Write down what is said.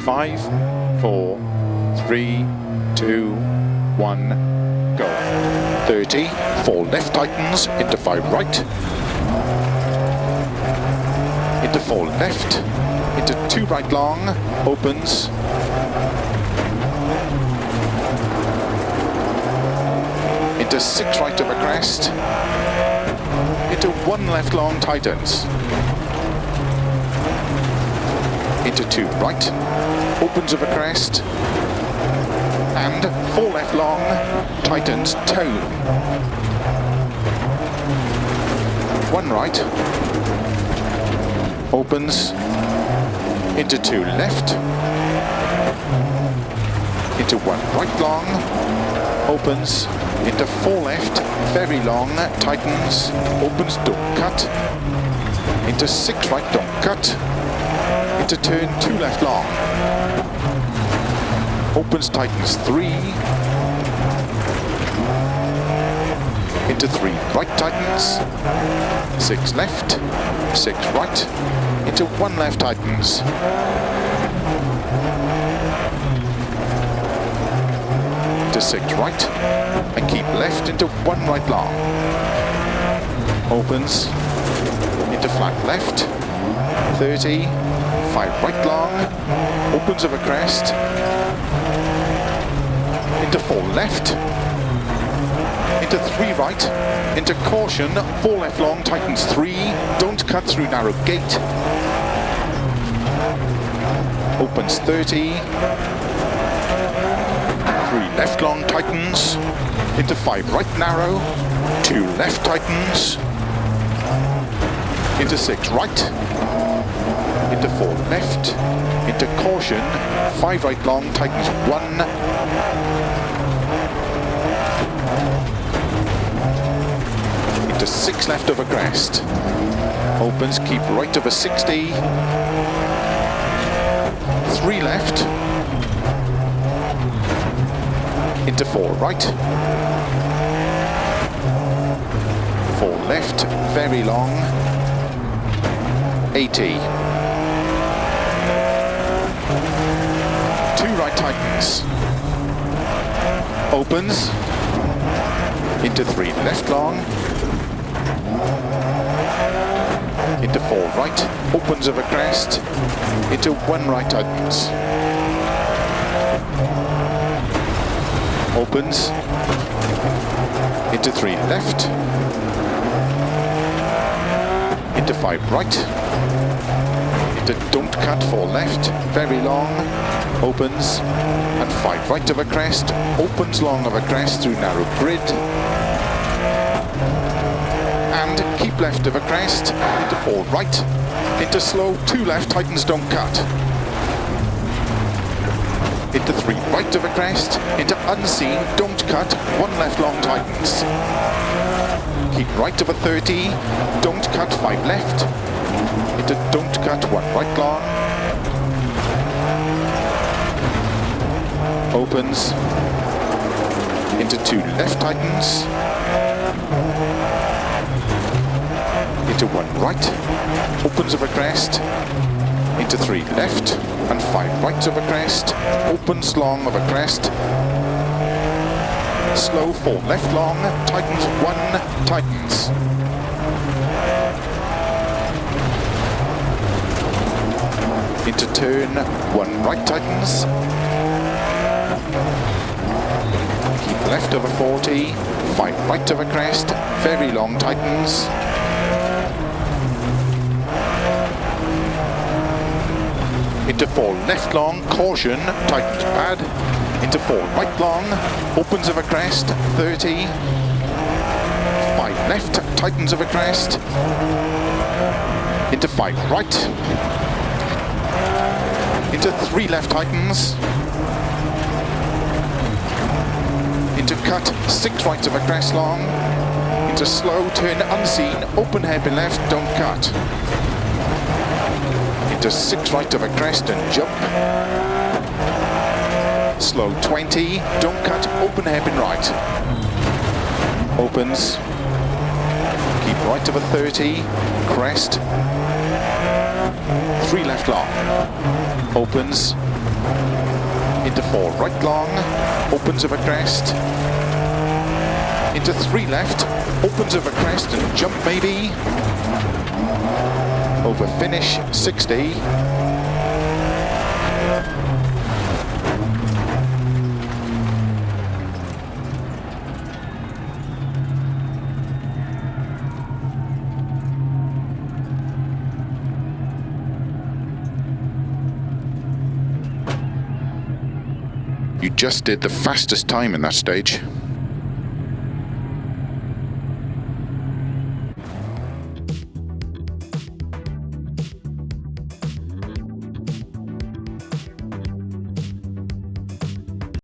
5, 4, 3, 2, 1, go. 30, 4 left tightens, into 5 right, into 4 left, into 2 right long, opens, into 6 right over crest, into 1 left long, tightens, into 2 right, opens over crest, and 4 left long, tightens, tone, 1 right, opens, into 2 left, into 1 right long, opens, into 4 left, very long, tightens, opens, don't cut, into 6 right, don't cut, into turn 2 left long, opens, tightens, 3, into 3 right, tightens, 6 left, 6 right, into 1 left, tightens, into 6 right, and keep left, into 1 right long, opens, into flat left, 30, 5 right long, opens over crest, into 4 left, into 3 right, into caution, 4 left long, tightens 3, don't cut through narrow gate, opens 30, 3 left long, tightens, into 5 right narrow, 2 left, tightens, into 6 right, into 4 left, into caution, 5 right long, tightens 1, into 6 left over crest, opens, keep right over 60, 3 left, into 4 right, 4 left, very long, 80, 2 right tightens, opens, into 3 left long, into 4 right, opens over crest, into 1 right tightens, opens, into 3 left, into 5 right, into don't cut, 4 left, very long, opens, and 5 right over crest, opens long over crest through narrow grid, and keep left over crest, into 4 right, into slow, 2 left, tightens, don't cut, into 3 right over crest, into unseen, don't cut, 1 left long, tightens, keep right over 30, don't cut, 5 left, into don't cut, 1 right long, opens, into 2 left, tightens, into 1 right, opens over crest, into 3 left, and 5 right over crest, opens long over crest, slow, 4 left long, tightens 1, tightens, into turn 1 right, tightens, keep left over 40, 5 right over crest, very long, tightens, into 4 left long, caution, tightens pad, into 4 right long, opens over crest, 30, 5 left, tightens over crest, into 5 right, into 3 left, tightens, into cut, 6 right over crest long, into slow, turn unseen, open hairpin left, don't cut, into 6 right over crest and jump, slow 20, don't cut, open hairpin right, opens, keep right over 30, crest, 3 left long, opens, Into 4 right long, opens of a crest. Into 3 left, opens of a crest and jump maybe. Over finish 60. You just did the fastest time in that stage.